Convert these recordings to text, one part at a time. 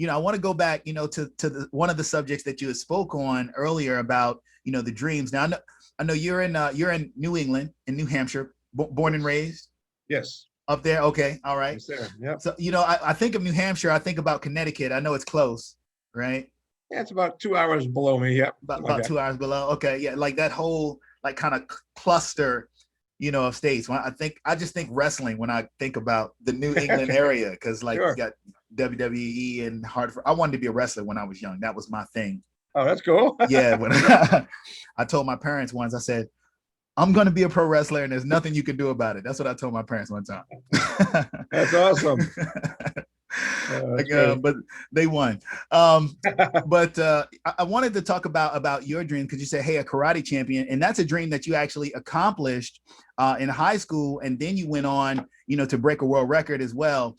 I want to go back, to one of the subjects that you had spoke on earlier about, the dreams. Now, I know you're in New England, in New Hampshire, born and Yes. raised Yes. up there. Okay. All right. Yes, sir. Yep. So, I think of New Hampshire, I think about Connecticut. I know it's close, right? Yeah, it's about 2 hours below me. Yep. About Something like about that. 2 hours below. Okay. Yeah. Like that whole, like, kind of cluster, of states. When I just think wrestling when I think about the New England Okay. area, because like you Sure. got WWE and Hartford. I wanted to be a wrestler when I was young. That was my thing. Oh, that's cool. Yeah, when I told my parents once, I said, I'm going to be a pro wrestler and there's nothing you can do about it. That's what I told my parents one time. That's awesome. That's great. But they won. But I wanted to talk about your dream, because you said, hey, a karate champion. And that's a dream that you actually accomplished in high school. And then you went on, to break a world record as well.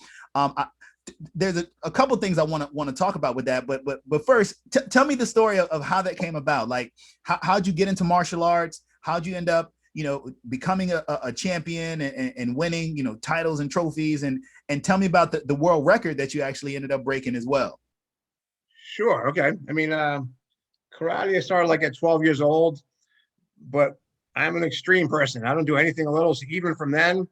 There's a couple things I want to talk about with that. But first, tell me the story of how that came about. Like, how'd you get into martial arts? How'd you end up, becoming a champion and winning, titles and trophies, and tell me about the world record that you actually ended up breaking as well. Sure. Okay. I mean, karate, I started like at 12 years old, but I'm an extreme person. I don't do anything a little. So even from then,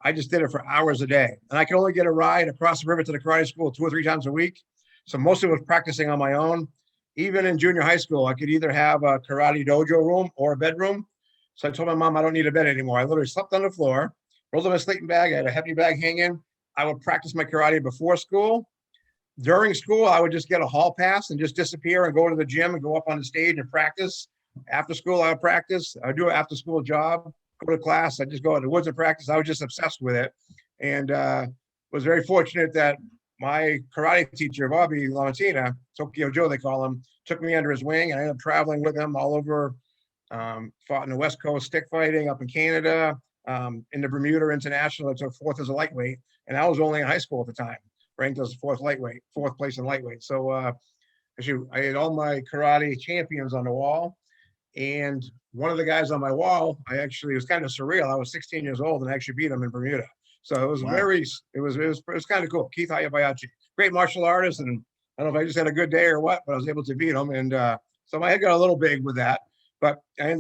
I just did it for hours a day. And I could only get a ride across the river to the karate school 2 or 3 times a week. So most of it was practicing on my own. Even in junior high school, I could either have a karate dojo room or a bedroom. So I told my mom I don't need a bed anymore. I literally slept on the floor, rolled up my sleeping bag. I had a heavy bag hanging. I would practice my karate before school. During school, I would just get a hall pass and just disappear and go to the gym and go up on the stage and practice. After school, I would practice. I would do an after school job, go to class. I just go in the woods and practice. I was just obsessed with it. And was very fortunate that my karate teacher, Bobby Lamantina, Tokyo Joe, they call him, took me under his wing. And I ended up traveling with him all over, fought in the West Coast, stick fighting up in Canada, in the Bermuda International. I took 4th as a lightweight. And I was only in high school at the time, ranked as 4th place in lightweight. So actually, I had all my karate champions on the wall. And one of the guys on my wall, it was kind of surreal. I was 16 years old and I actually beat him in Bermuda. So it was Wow. it was kind of cool. Keith Hayabayashi, great martial artist. And I don't know if I just had a good day or what, but I was able to beat him. And so my head got a little big with that. But I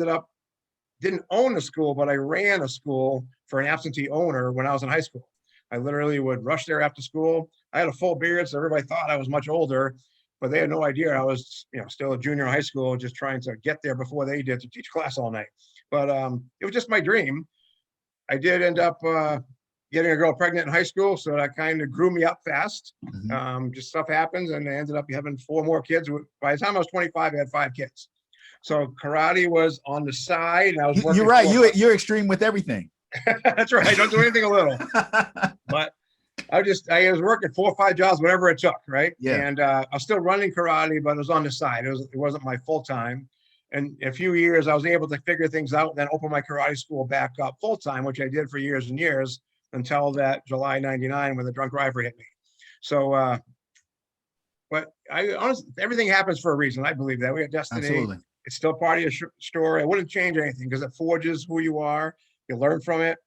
didn't own a school, but I ran a school for an absentee owner when I was in high school. I literally would rush there after school. I had a full beard, so everybody thought I was much older, but they had no idea I was, still a junior in high school, just trying to get there before they did to teach class all night. But it was just my dream. I did end up getting a girl pregnant in high school, so that kind of grew me up fast. Mm-hmm. Just stuff happens, and I ended up having 4 more kids. By the time I was 25, I had 5 kids. So karate was on the side, and I was working. You're right. You're extreme with everything. That's right. I don't do anything a little. But I was working 4 or 5 jobs, whatever it took, right? Yeah. And I was still running karate, but it was on the side. It wasn't my full time. And in a few years, I was able to figure things out and then open my karate school back up full time, which I did for years and years until that July '99 when the drunk driver hit me. So, but I honestly, everything happens for a reason. I believe that we have destiny. Absolutely. It's still part of your story. I wouldn't change anything because it forges who you are. You learn from it.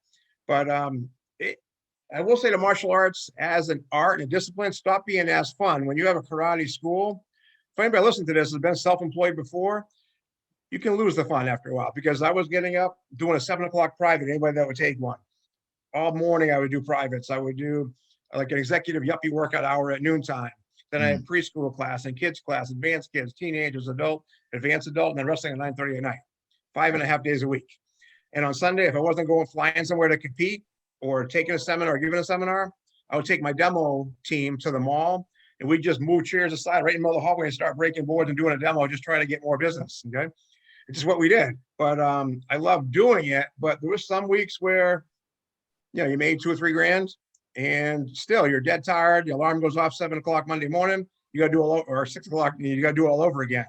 But I will say the martial arts as an art and a discipline, stop being as fun. When you have a karate school, if anybody listening to this has been self-employed before, you can lose the fun after a while, because I was getting up, doing a 7 o'clock private, anybody that would take one. All morning I would do privates. I would do like an executive yuppie workout hour at noontime. Then I had preschool class and kids class, advanced kids, teenagers, adult, advanced adult, and then wrestling at 9:30 at night, 5.5 days a week. And on Sunday, if I wasn't going flying somewhere to compete or taking a seminar or giving a seminar, I would take my demo team to the mall and we'd just move chairs aside right in the middle of the hallway and start breaking boards and doing a demo, just trying to get more business. Okay. It's just what we did. But I love doing it. But there were some weeks where, you made 2 or 3 grand and still you're dead tired. The alarm goes off 7 o'clock Monday morning. You got to do or 6 o'clock. You got to do it all over again.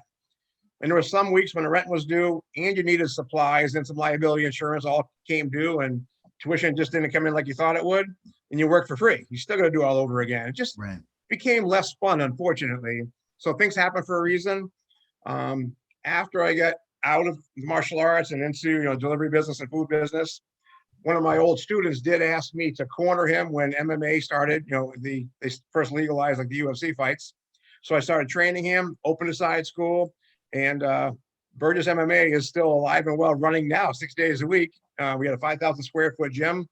And there were some weeks when the rent was due and you needed supplies and some liability insurance all came due and tuition just didn't come in like you thought it would. And you worked for free. You still got to do it all over again. It just became less fun, unfortunately. So things happen for a reason. After I got out of martial arts and into, delivery business and food business, one of my old students did ask me to corner him when MMA started, they first legalized like the UFC fights. So I started training him, opened a side school, and Burgess MMA is still alive and well, running now 6 days a week. We got a 5,000 square foot gym,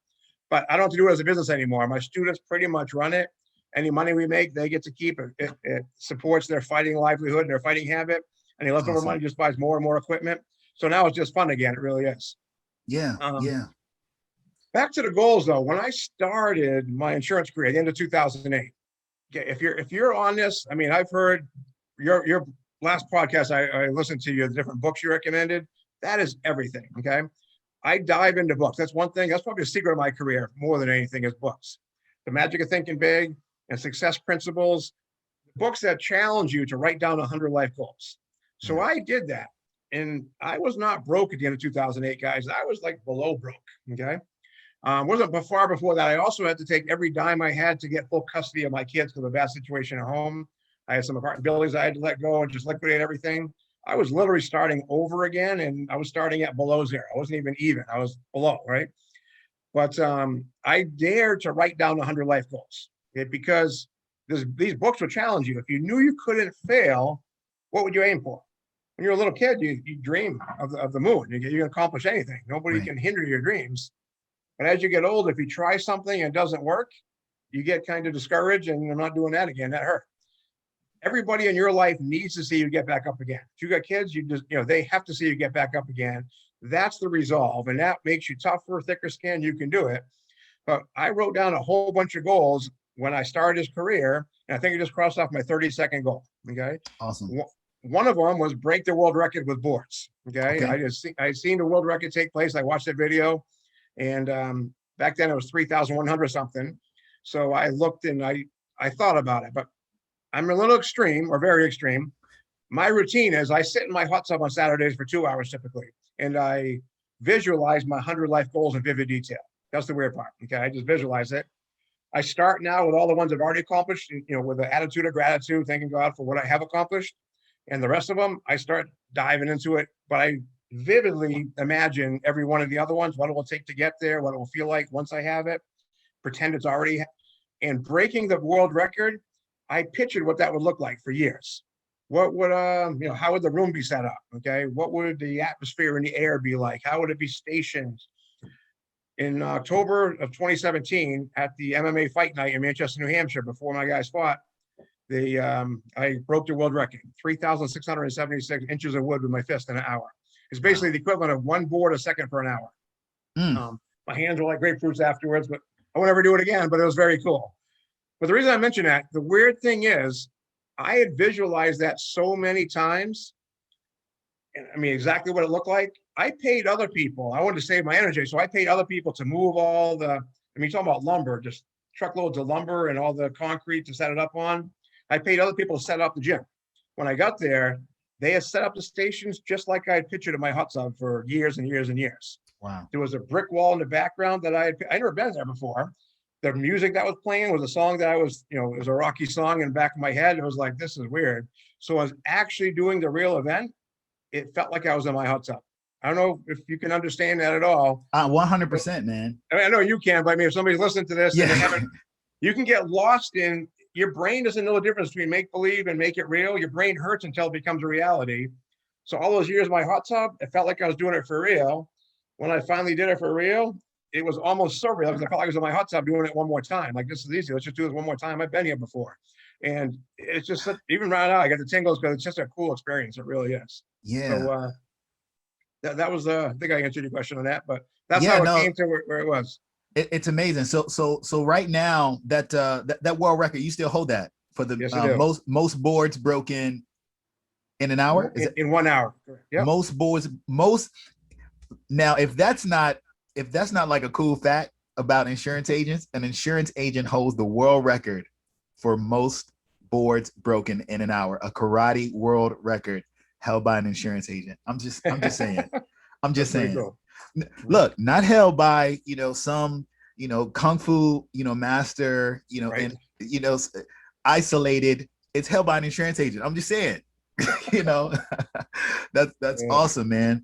but I don't have to do it as a business anymore. My students pretty much run it. Any money we make, they get to keep it. It supports their fighting livelihood, their fighting habit. Any leftover money just buys more and more equipment. So now it's just fun again. It really is. Yeah. Back to the goals though. When I started my insurance career at the end of 2008, if you're on this, I mean, I've heard your last podcast. I listened to the different books you recommended. That is everything. Okay. I dive into books. That's one thing. That's probably a secret of my career more than anything is books. The Magic of Thinking Big and Success Principles, books that challenge you to write down 100 life goals. So I did that. And I was not broke at the end of 2008, guys. I was like below broke. Okay. Wasn't far before that. I also had to take every dime I had to get full custody of my kids because of a bad situation at home. I had some apartment buildings I had to let go and just liquidate everything. I was literally starting over again, and I was starting at below zero. I wasn't even. I was below, right? But I dared to write down 100 life goals because these books would challenge you. If you knew you couldn't fail, what would you aim for? When you're a little kid, you dream of the moon. You can accomplish anything. Nobody can hinder your dreams. But as you get old, if you try something and it doesn't work, you get kind of discouraged and I'm not doing that again. That hurt. Everybody in your life needs to see you get back up again. If you got kids, they have to see you get back up again. That's the resolve. And that makes you tougher, thicker skin. You can do it. But I wrote down a whole bunch of goals when I started this career. And I think I just crossed off my 30-second goal. Okay. Awesome. One of them was break the world record with boards. Okay. I seen the world record take place. I watched that video. And back then it was 3,100 something. So I looked and I thought about it, but I'm a little extreme or very extreme. My routine is I sit in my hot tub on Saturdays for 2 hours typically, and I visualize my 100 life goals in vivid detail. That's the weird part. Okay. I just visualize it. I start now with all the ones I've already accomplished, with the attitude of gratitude, thanking God for what I have accomplished. And the rest of them, I start diving into it, but I vividly imagine every one of the other ones, what it will take to get there, what it will feel like once I have it, pretend it's already, and breaking the world record, I pictured what that would look like for years. What would, how would the room be set up? Okay. What would the atmosphere in the air be like? How would it be stationed? In October of 2017 at the MMA fight night in Manchester, New Hampshire, before my guys fought, I broke the world record, 3,676 inches of wood with my fist in an hour. It's basically the equivalent of one board a second for an hour. My hands were like grapefruits afterwards, but I won't ever do it again, but it was very cool. But the reason I mention that, the weird thing is I had visualized that so many times. And I mean, exactly what it looked like. I paid other people. I wanted to save my energy. So I paid other people to move all the, you're talking about lumber, just truckloads of lumber and all the concrete to set it up on. I paid other people to set up the gym. When I got there, they had set up the stations just like I had pictured in my hot tub for years and years and years. Wow. There was a brick wall in the background that I'd never been there before. The music that was playing was a song that I was, it was a Rocky song in the back of my head. It was like, this is weird. So I was actually doing the real event. It felt like I was in my hot tub. I don't know if you can understand that at all. 100%, man. I mean, I know you can, but I mean, if somebody's listening to this, you can get lost in, your brain doesn't know the difference between make believe and make it real. Your brain hurts until it becomes a reality. So all those years in my hot tub, it felt like I was doing it for real. When I finally did it for real, it was almost surreal because I felt like I was in my hot tub doing it one more time. Like, this is easy. Let's just do this one more time. I've been here before. And it's just, even right now, I got the tingles because it's just a cool experience. It really is. Yeah. So that was, I think I answered your question on that, but that's how it came to where it was. It's amazing. So right now that world record, you still hold that for the most boards broken in an hour? In 1 hour. Yep. Most boards, now, if that's not like a cool fact about insurance agents, an insurance agent holds the world record for most boards broken in an hour, a karate world record held by an insurance agent. I'm just saying. I'm just saying. Cool. Look, not held by, some, kung fu, master, right. And, isolated. It's held by an insurance agent. I'm just saying, that's awesome, man.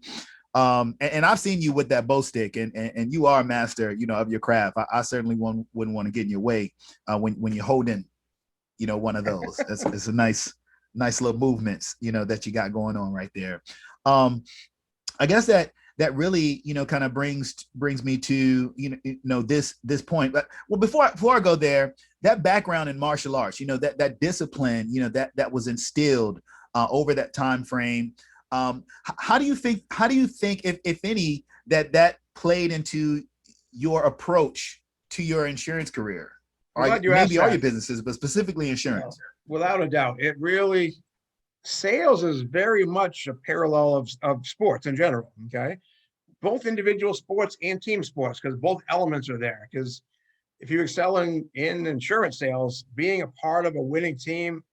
And I've seen you with that bow stick, and you are a master, of your craft. I certainly wouldn't want to get in your way when you're holding one of those. It's a nice little movements, that you got going on right there. I guess that really, kind of brings me to, this point. But well, before I go there, that background in martial arts, that discipline, that was instilled over that time frame. How do you think, if any, that played into your approach to your insurance career, or maybe all your businesses, but specifically insurance? Without a doubt, it really, sales is very much a parallel of sports in general. Okay, both individual sports and team sports, because both elements are there. Because if you excel in insurance sales, being a part of a winning team,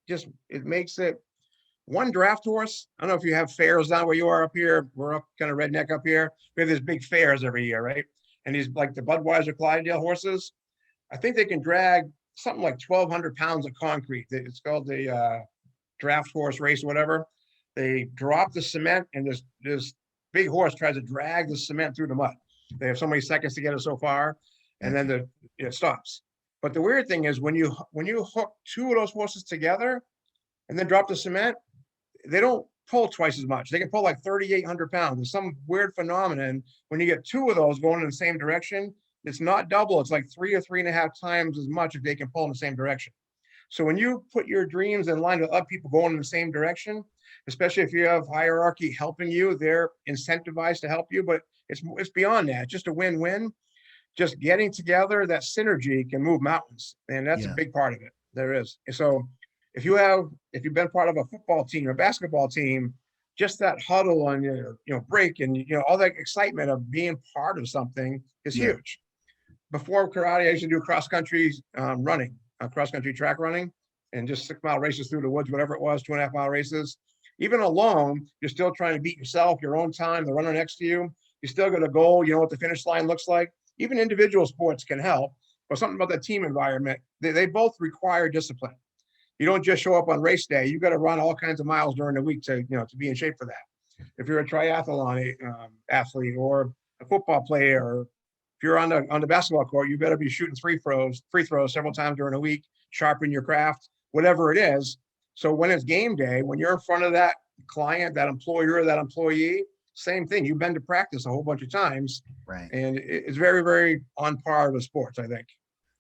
it makes it one draft horse. I don't know if you have fairs down where you are up here. We're up kind of redneck up here. We have these big fairs every year, right? And these, like the Budweiser Clydesdale horses, I think they can drag something like 1,200 pounds of concrete. It's called the draft horse race or whatever. They drop the cement, and this big horse tries to drag the cement through the mud. They have so many seconds to get it so far, and then it stops. But the weird thing is when you hook two of those horses together and then drop the cement, they don't pull twice as much. They can pull like 3,800 pounds. There's some weird phenomenon when you get two of those going in the same direction. It's not double. It's like 3 or 3.5 times as much if they can pull in the same direction. So when you put your dreams in line with other people going in the same direction, especially if you have hierarchy helping you, they're incentivized to help you. But it's beyond that. Just a win-win. Just getting together, that synergy can move mountains, and that's a big part of it. There is. So if you've been part of a football team or basketball team, just that huddle on your break and all that excitement of being part of something is huge. Before karate, I used to do cross-country running, cross-country track running, and just 6-mile races through the woods, whatever it was, 2.5-mile races. Even alone, you're still trying to beat yourself, your own time, the runner next to you. You still got a goal, you know what the finish line looks like. Even individual sports can help, but something about the team environment, they both require discipline. You don't just show up on race day. You got to run all kinds of miles during the week to be in shape for that. If you're a triathlon athlete or a football player, or if you're on the basketball court, you better be shooting free throws several times during a week, sharpen your craft, whatever it is. So when it's game day, when you're in front of that client, that employer, that employee, same thing. You've been to practice a whole bunch of times, right? And it's very, very on par with sports, I think.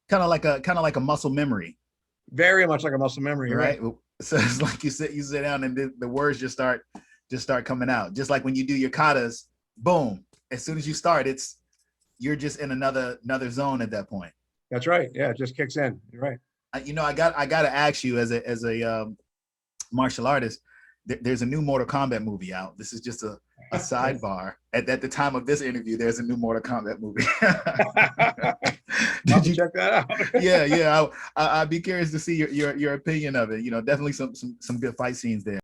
Kind of like a muscle memory. Very much like a muscle memory, right? So it's like you sit down and the words just start coming out. Just like when you do your katas, boom! As soon as you start, you're just in another zone at that point. That's right. Yeah, it just kicks in. You're right. I got to ask you, as a martial artist, there's a new Mortal Kombat movie out. This is just a sidebar. At the time of this interview, there's a new Mortal Kombat movie. Did you check that out? Yeah. I'd be curious to see your opinion of it. Definitely some good fight scenes there.